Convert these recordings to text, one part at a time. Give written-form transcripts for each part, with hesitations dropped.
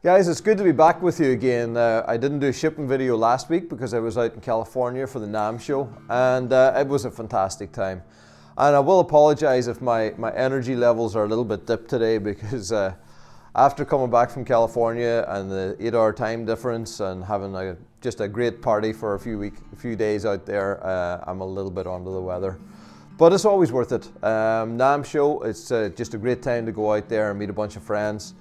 Guys, it's good to be back with you again. I didn't do a shipping video last week because I was out in California for the NAMM show, and it was a fantastic time. And I will apologize if my energy levels are a little bit dipped today because after coming back from California and the 8-hour time difference and having just a great party for a few days out there, I'm a little bit under the weather. But it's always worth it. NAMM show, it's just a great time to go out there and meet a bunch of friends.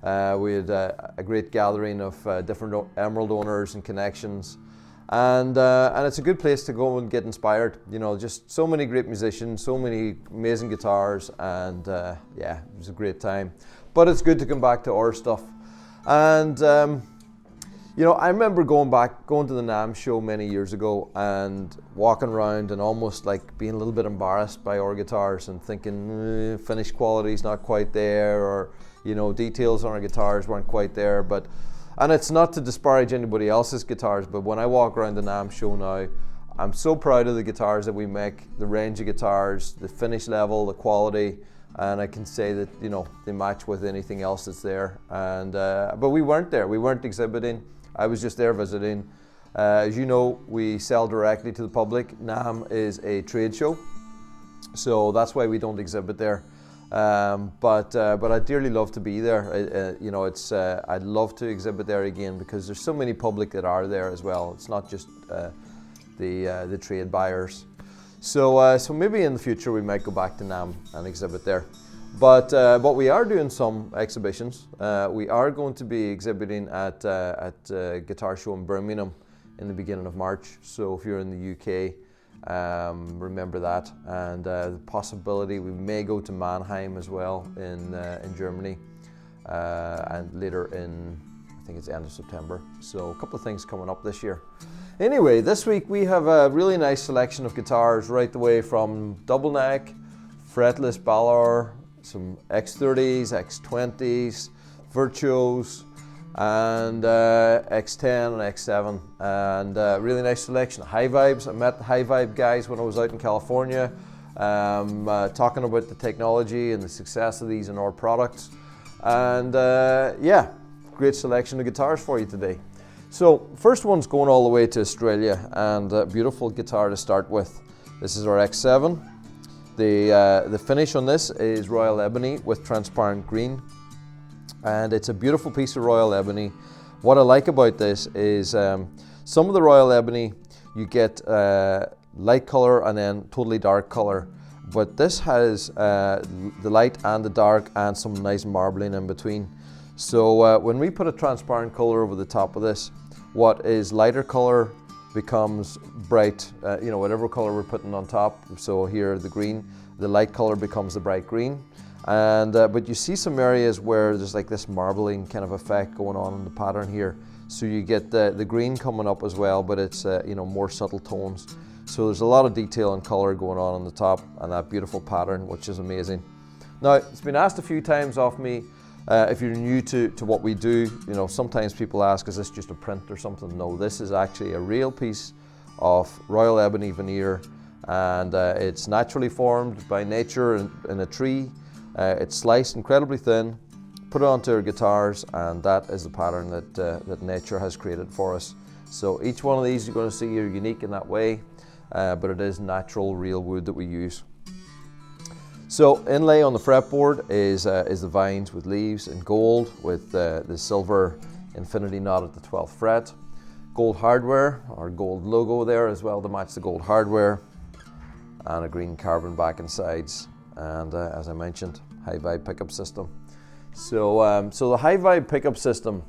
We had a great gathering of different emerald owners and connections, and it's a good place to go and get inspired. You know, just so many great musicians, so many amazing guitars, and yeah, it was a great time. But it's good to come back to our stuff. And you know, I remember going to the NAMM show many years ago and walking around and almost like being a little bit embarrassed by our guitars and thinking finish quality's not quite there, or you know, details on our guitars weren't quite there. And it's not to disparage anybody else's guitars, but when I walk around the NAMM show now, I'm so proud of the guitars that we make, the range of guitars, the finish level, the quality, and I can say that, you know, they match with anything else that's there. And but we weren't there, we weren't exhibiting. I was just there visiting. As you know, we sell directly to the public. NAMM is a trade show, so that's why we don't exhibit there. But I'd dearly love to be there. You know, I'd love to exhibit there again because there's so many public that are there as well. It's not just the trade buyers. So maybe in the future we might go back to NAMM and exhibit there. But we are doing some exhibitions. We are going to be exhibiting at Guitar Show in Birmingham in the beginning of March. So if you're in the UK, remember that, and the possibility we may go to Mannheim as well in Germany, and later in, I think it's the end of September. So a couple of things coming up this year. Anyway, this week we have a really nice selection of guitars right the way from double neck, fretless Balor, some X30s, X20s, Virtuos, and X10 and X7, and really nice selection. High Vibes. I met the High Vibe guys when I was out in California, talking about the technology and the success of these in our products, and yeah, great selection of guitars for you today. So first one's going all the way to Australia, and a beautiful guitar to start with. This is our X7. The finish on this is Royal Ebony with transparent green. And it's a beautiful piece of Royal Ebony. What I like about this is some of the Royal Ebony you get light color and then totally dark color, but this has the light and the dark and some nice marbling in between. So when we put a transparent color over the top of this, what is lighter color becomes bright, you know, whatever color we're putting on top. So here the green, the light color becomes the bright green. And but you see some areas where there's like this marbling kind of effect going on in the pattern here. So you get the green coming up as well, but it's you know, more subtle tones. So there's a lot of detail and color going on the top and that beautiful pattern, which is amazing. Now, it's been asked a few times of me, if you're new to what we do, you know, sometimes people ask, is this just a print or something? No, this is actually a real piece of Royal Ebony veneer, and it's naturally formed by nature in a tree. It's sliced incredibly thin, put it onto our guitars, and that is the pattern that nature has created for us. So each one of these you're going to see are unique in that way, but it is natural, real wood that we use. So inlay on the fretboard is the vines with leaves in gold with the silver infinity knot at the 12th fret. Gold hardware, or gold logo there as well to match the gold hardware, and a green carbon back and sides. And as I mentioned, High Vibe pickup system. So the High Vibe pickup system,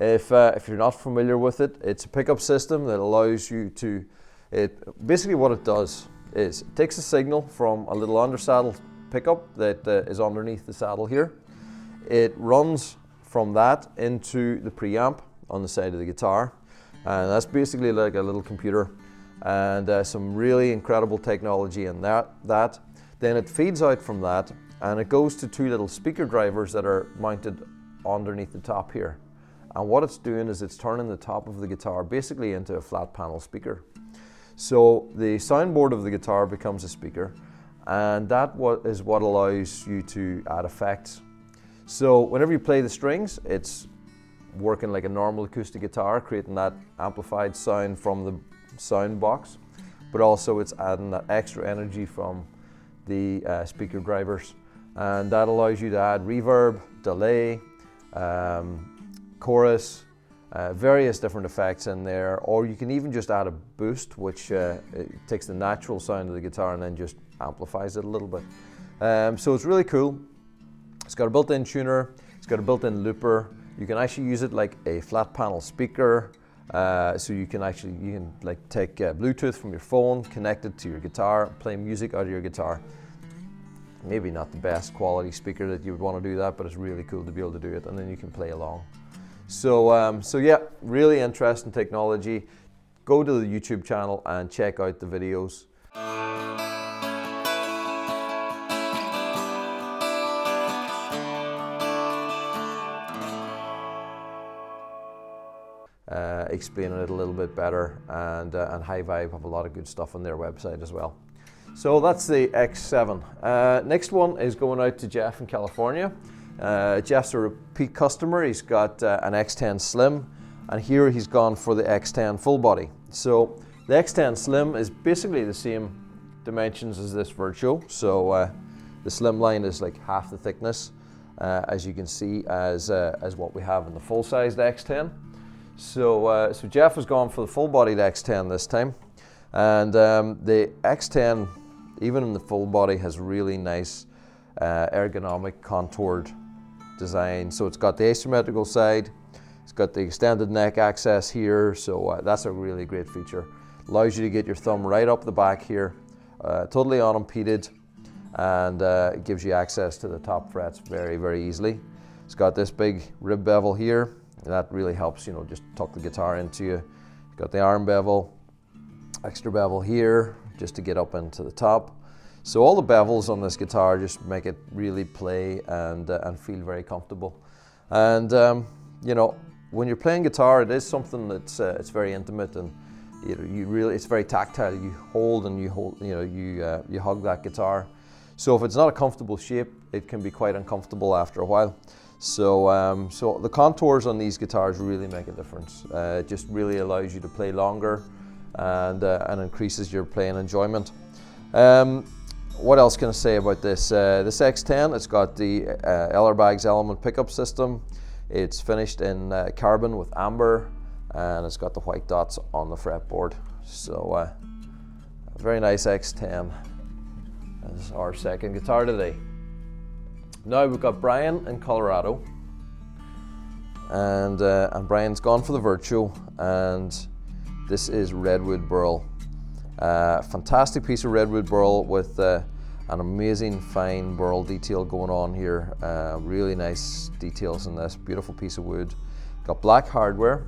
if you're not familiar with it, it's a pickup system that allows you to, basically what it does is it takes a signal from a little undersaddle pickup that is underneath the saddle here. It runs from that into the preamp on the side of the guitar, and that's basically like a little computer, and some really incredible technology in that. Then it feeds out from that, and it goes to two little speaker drivers that are mounted underneath the top here. And what it's doing is it's turning the top of the guitar basically into a flat panel speaker. So the soundboard of the guitar becomes a speaker, and that is what allows you to add effects. So whenever you play the strings, it's working like a normal acoustic guitar, creating that amplified sound from the sound box, but also it's adding that extra energy from the speaker drivers, and that allows you to add reverb, delay, chorus, various different effects in there, or you can even just add a boost, which it takes the natural sound of the guitar and then just amplifies it a little bit. So it's really cool. It's got a built-in tuner, it's got a built-in looper. You can actually use it like a flat panel speaker, so you can like take Bluetooth from your phone, connect it to your guitar, play music out of your guitar. Maybe not the best quality speaker that you would want to do that, but it's really cool to be able to do it, and then you can play along. So, so yeah, really interesting technology. Go to the YouTube channel and check out the videos. Explaining it a little bit better, and High Vibe have a lot of good stuff on their website as well. So that's the X7. Next one is going out to Jeff in California. Jeff's a repeat customer. He's got an X10 Slim, and here he's gone for the X10 Full Body. So the X10 Slim is basically the same dimensions as this Virtuo. So the Slim line is like half the thickness, as you can see, as what we have in the full-sized X10. So, so Jeff has gone for the full-bodied X10 this time, and the X10, even in the full body, has really nice ergonomic contoured design. So it's got the asymmetrical side, it's got the extended neck access here, so that's a really great feature. Allows you to get your thumb right up the back here, totally unimpeded, and it gives you access to the top frets very, very easily. It's got this big rib bevel here. That really helps, you know, just tuck the guitar into you. You've got the arm bevel, extra bevel here, just to get up into the top. So all the bevels on this guitar just make it really play and feel very comfortable. And you know, when you're playing guitar, it is something that's it's very intimate, and you really, it's very tactile. You hold and you hug that guitar. So if it's not a comfortable shape, it can be quite uncomfortable after a while. So, so the contours on these guitars really make a difference. It just really allows you to play longer, and increases your playing enjoyment. What else can I say about this? This X10, it's got the Ellerbags element pickup system. It's finished in carbon with amber, and it's got the white dots on the fretboard. So, a very nice X10. This is our second guitar today. Now we've got Brian in Colorado, and Brian's gone for the Virtuo, and this is redwood burl. Fantastic piece of redwood burl with an amazing fine burl detail going on here. Really nice details in this beautiful piece of wood. Got black hardware,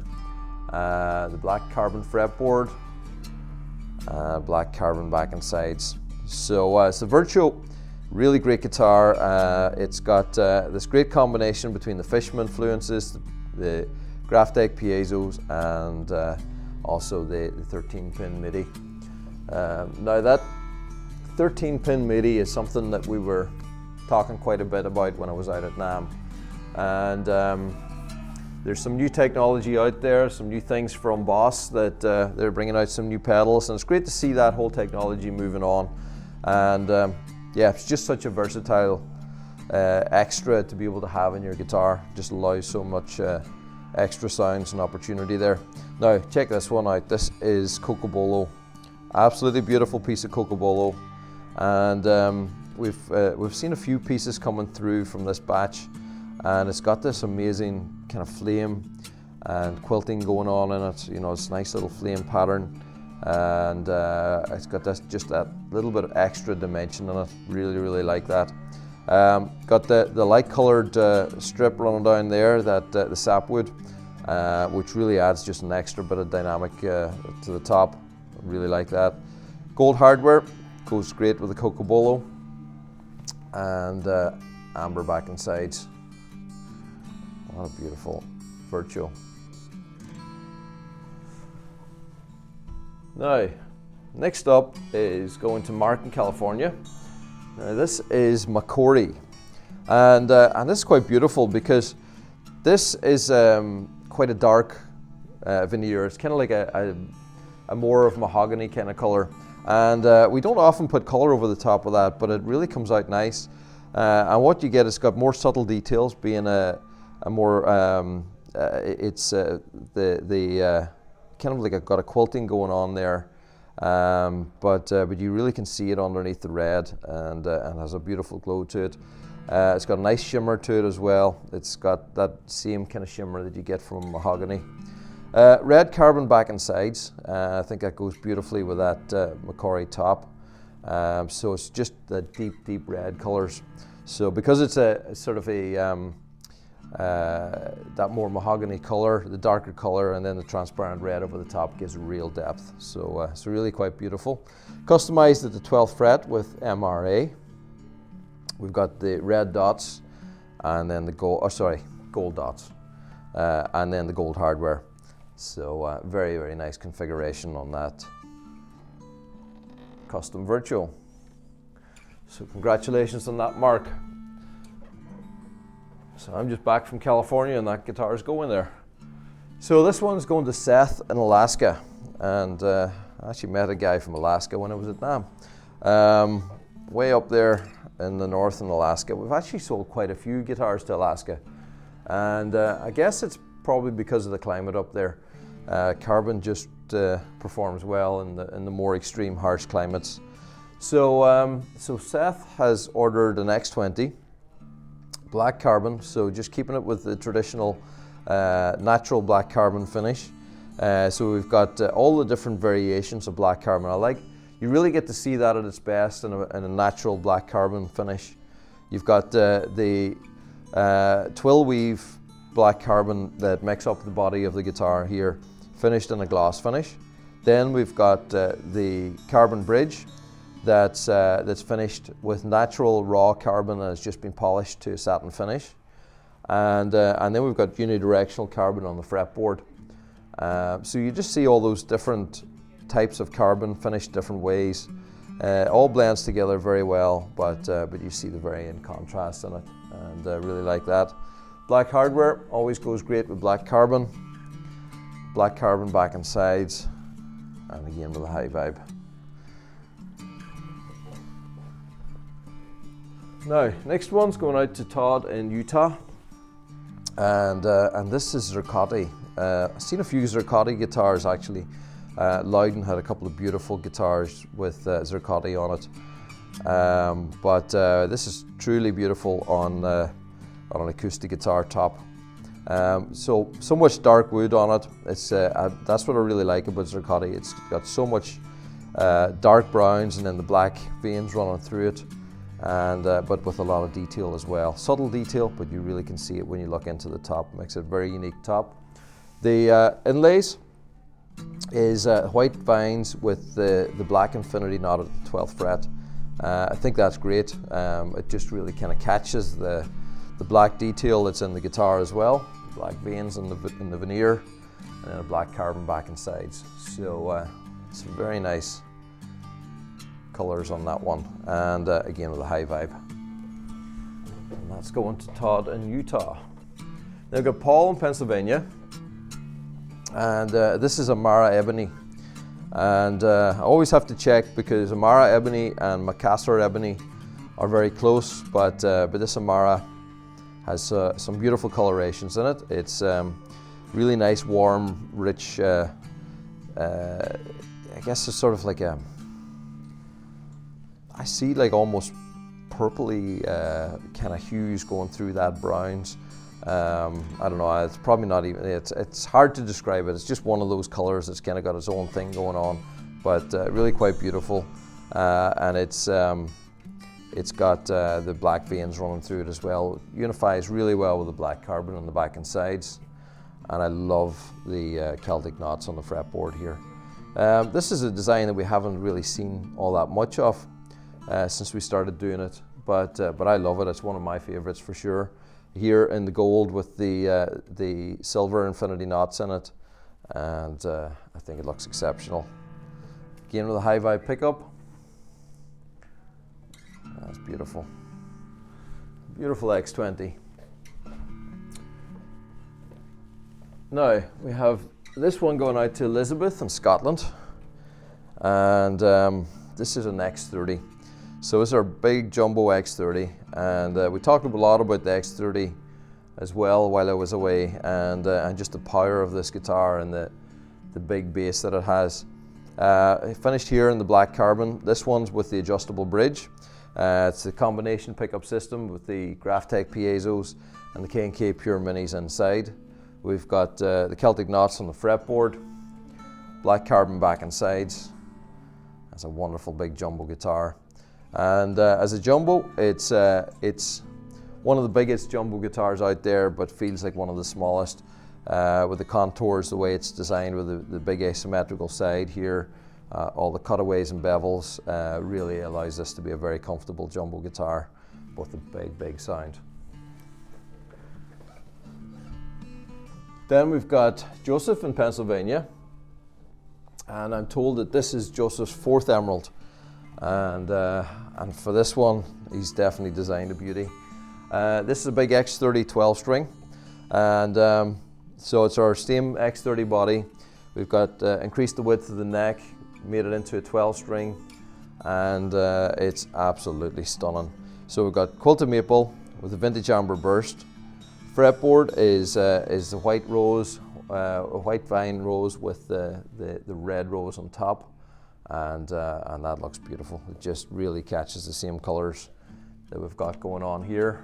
the black carbon fretboard, black carbon back and sides. So it's the Virtuo. Really great guitar. It's got this great combination between the Fishman influences, the Graphtec piezos, and also the 13-pin MIDI. Now that 13-pin MIDI is something that we were talking quite a bit about when I was out at NAMM. And there's some new technology out there, some new things from Boss that they're bringing out some new pedals, and it's great to see that whole technology moving on. And yeah, it's just such a versatile extra to be able to have in your guitar. Just allows so much extra sounds and opportunity there. Now check this one out. This is Cocobolo. Absolutely beautiful piece of Cocobolo, and we've seen a few pieces coming through from this batch, and it's got this amazing kind of flame and quilting going on in it. You know, it's a nice little flame pattern. And it's got this, just that little bit of extra dimension in it. Really, really like that. Got the light colored strip running down there, that the sapwood, which really adds just an extra bit of dynamic to the top. Really like that. Gold hardware goes great with the Cocobolo, and amber back and sides. What a beautiful Virtuo. Now, next up is going to Mark in California. Now this is Macori, and this is quite beautiful because this is quite a dark veneer. It's kind of like a more of mahogany kind of color. And we don't often put color over the top of that, but it really comes out nice. And what you get is got more subtle details, being a more it's the kind of like got a quilting going on there, but you really can see it underneath the red, and has a beautiful glow to it. It's got a nice shimmer to it as well. It's got that same kind of shimmer that you get from mahogany. Red carbon back and sides. I think that goes beautifully with that Macquarie top. So it's just the deep red colors. So because it's a sort of a that more mahogany color, the darker color, and then the transparent red over the top gives real depth. So it's really quite beautiful. Customized at the 12th fret with MRA. We've got the red dots, and then the gold dots, and then the gold hardware. So very nice configuration on that custom virtual. So congratulations on that, Mark. So I'm just back from California, and that guitar is going there. So this one's going to Seth in Alaska, and I actually met a guy from Alaska when I was at NAMM. Way up there in the north in Alaska. We've actually sold quite a few guitars to Alaska, and I guess it's probably because of the climate up there. Carbon just performs well in the more extreme harsh climates. So Seth has ordered an X20 black carbon, so just keeping it with the traditional natural black carbon finish. So we've got all the different variations of black carbon. You really get to see that at its best in a natural black carbon finish. You've got the twill weave black carbon that makes up the body of the guitar here, finished in a gloss finish. Then we've got the carbon bridge that's finished with natural raw carbon and has just been polished to a satin finish. And then we've got unidirectional carbon on the fretboard. So you just see all those different types of carbon finished different ways. All blends together very well, but you see the varying contrast in it, and really like that. Black hardware always goes great with black carbon. Black carbon back and sides, and again with a high vibe. Now, next one's going out to Todd in Utah, and this is Zircotti. I've seen a few Zircotti guitars actually. Loudon had a couple of beautiful guitars with Zircotti on it, but this is truly beautiful on an acoustic guitar top. So much dark wood on it. It's that's what I really like about Zircotti. It's got so much dark browns and then the black veins running through it, and but with a lot of detail as well. Subtle detail, but you really can see it when you look into the top. It makes it a very unique top. The inlays is white vines with the black infinity knot at the 12th fret. I think that's great. It just really kind of catches the black detail that's in the guitar as well. Black veins in the veneer, and then a black carbon back and sides. So some very nice colors on that one, and again with a high vibe. And that's going to Todd in Utah. Now we've got Paul in Pennsylvania, and this is Amara Ebony. And I always have to check because Amara Ebony and Macassar Ebony are very close, but this Amara has some beautiful colorations in it. It's really nice, warm, rich, I guess it's sort of like I see like almost purpley kind of hues going through that browns. I don't know, it's probably not even, it's hard to describe it. It's just one of those colors that's kind of got its own thing going on, but really quite beautiful. And it's got the black veins running through it as well. Unifies really well with the black carbon on the back and sides. And I love the Celtic knots on the fretboard here. This is a design that we haven't really seen all that much of since we started doing it, but I love it. It's one of my favorites for sure. Here in the gold with the silver infinity knots in it, and I think it looks exceptional. Again with a high vibe pickup. That's beautiful. Beautiful X20. Now we have this one going out to Elizabeth in Scotland, and this is an X30. So it's our big jumbo X30, and we talked a lot about the X30 as well while I was away, and just the power of this guitar and the big bass that it has. I finished here in the black carbon. This one's with the adjustable bridge. It's the combination pickup system with the Graphtec piezos and the K&K Pure Minis inside. We've got the Celtic knots on the fretboard, black carbon back and sides. That's a wonderful big jumbo guitar. And as a jumbo, it's one of the biggest jumbo guitars out there, but feels like one of the smallest with the contours, the way it's designed with the big asymmetrical side here. All the cutaways and bevels really allows this to be a very comfortable jumbo guitar, with a big sound. Then we've got Joseph in Pennsylvania, and I'm told that this is Joseph's 4th emerald, and for this one he's definitely designed a beauty. This is a big X30 12 string, and so it's our same X30 body. We've got increased the width of the neck, made it into a 12 string, and it's absolutely stunning. So we've got quilted maple with a vintage amber burst. Fretboard is the white rose, a white vine rose with the red rose on top, and that looks beautiful. It just really catches the same colors that we've got going on here,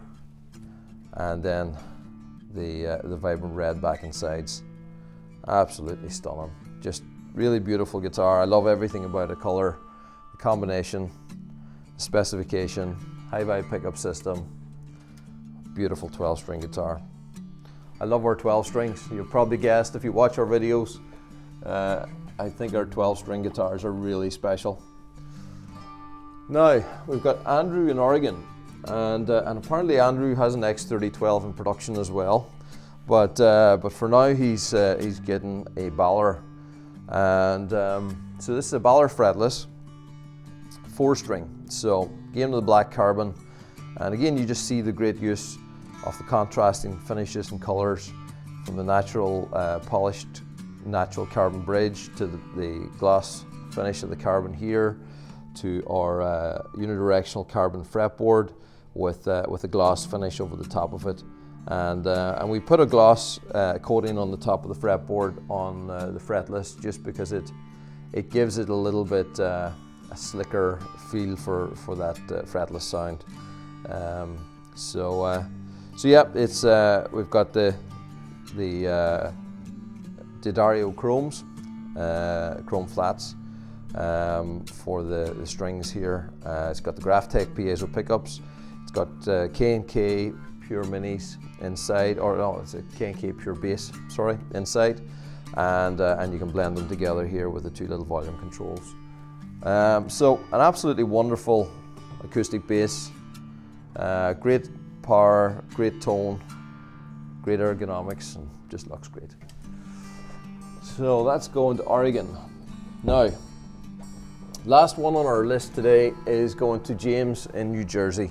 and then the vibrant red back and sides. Absolutely stunning. Just really beautiful guitar. I love everything about the color, the combination, the specification, high vibe pickup system. Beautiful 12 string guitar. I love our 12 strings. You'll probably guessed if you watch our videos. I think our 12 string guitars are really special. Now we've got Andrew in Oregon, and apparently Andrew has an X30 12 in production as well, but for now he's getting a Baller, and so this is a Baller fretless 4 string. So again with the black carbon, and again you just see the great use of the contrasting finishes and colors, from the natural polished natural carbon bridge to the gloss finish of the carbon here, to our unidirectional carbon fretboard with a gloss finish over the top of it, and we put a gloss coating on the top of the fretboard on the fretless, just because it gives it a little bit a slicker feel for that fretless sound. So yeah, it's we've got the Dario chromes, chrome flats for the strings here. It's got the Graphtec piezo pickups. It's got K&K Pure Minis inside, or no, it's a K&K Pure Bass, sorry, inside, and you can blend them together here with the 2 little volume controls. So an absolutely wonderful acoustic bass, great power, great tone, great ergonomics, and just looks great. So that's going to Oregon. Now, last one on our list today is going to James in New Jersey,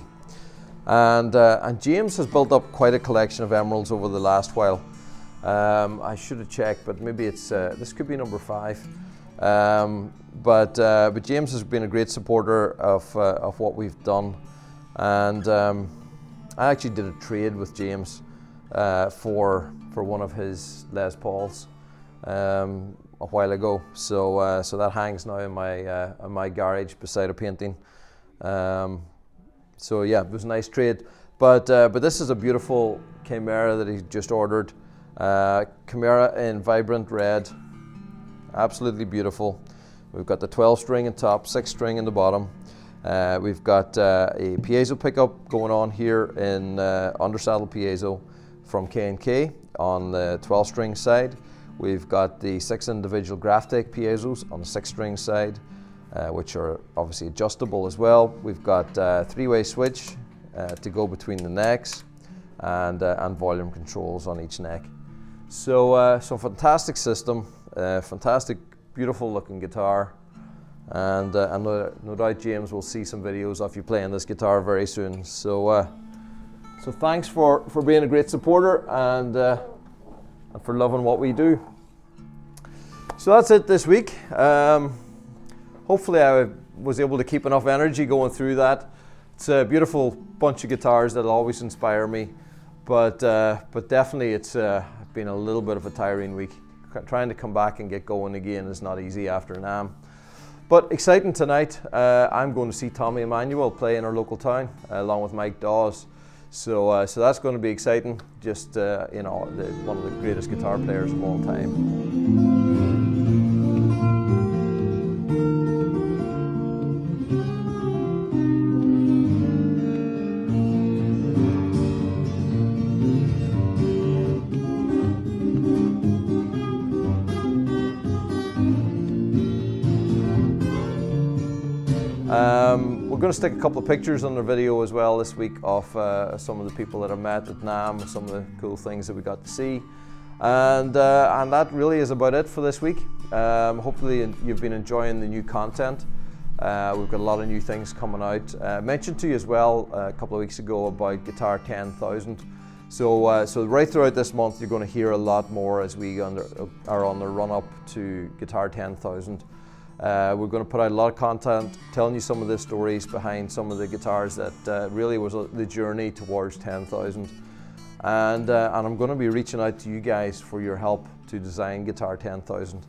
and James has built up quite a collection of emeralds over the last while. I should have checked, but maybe it's this could be number 5. But James has been a great supporter of what we've done, and I actually did a trade with James for one of his Les Pauls a while ago. So that hangs now in my garage beside a painting. So yeah, it was a nice trade. But this is a beautiful Chimera that he just ordered. Chimera in vibrant red, absolutely beautiful. We've got the 12 string on top, 6 string in the bottom. We've got a piezo pickup going on here in undersaddle piezo from K&K on the 12 string side. We've got the 6 individual Graphtec piezos on the 6 string side, which are obviously adjustable as well. We've got a 3-way switch to go between the necks, and volume controls on each neck. So fantastic system, fantastic, beautiful looking guitar, and no doubt James will see some videos of you playing this guitar very soon. So thanks for being a great supporter, and and for loving what we do. So that's it this week. Hopefully I was able to keep enough energy going through that. It's a beautiful bunch of guitars that'll always inspire me, but definitely it's been a little bit of a tiring week. Trying to come back and get going again is not easy after NAMM. But exciting tonight, I'm going to see Tommy Emmanuel play in our local town, along with Mike Dawes. So that's going to be exciting. Just you know, one of the greatest guitar players of all time. We're going to stick a couple of pictures on the video as well this week of some of the people that I met at NAMM, some of the cool things that we got to see, and that really is about it for this week. Hopefully you've been enjoying the new content. We've got a lot of new things coming out. I mentioned to you as well a couple of weeks ago about Guitar 10,000. So right throughout this month you're going to hear a lot more as we are on the run up to Guitar 10,000. We're going to put out a lot of content telling you some of the stories behind some of the guitars that really was the journey towards 10,000. And I'm going to be reaching out to you guys for your help to design Guitar 10,000.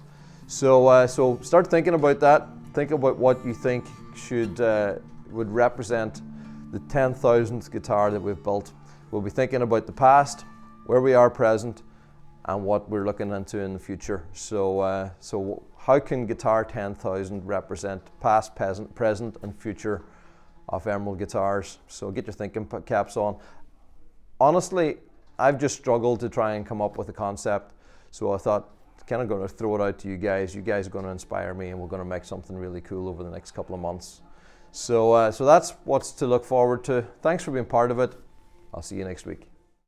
So start thinking about that. Think about what you think would represent the 10,000th guitar that we've built. We'll be thinking about the past, where we are present, and what we're looking into in the future. So how can Guitar 10,000 represent past, present and future of Emerald guitars? So get your thinking caps on. Honestly, I've just struggled to try and come up with a concept, so I thought kind of going to throw it out to you guys. You guys are going to inspire me, and we're going to make something really cool over the next couple of months. So that's what's to look forward to. Thanks for being part of it. I'll see you next week.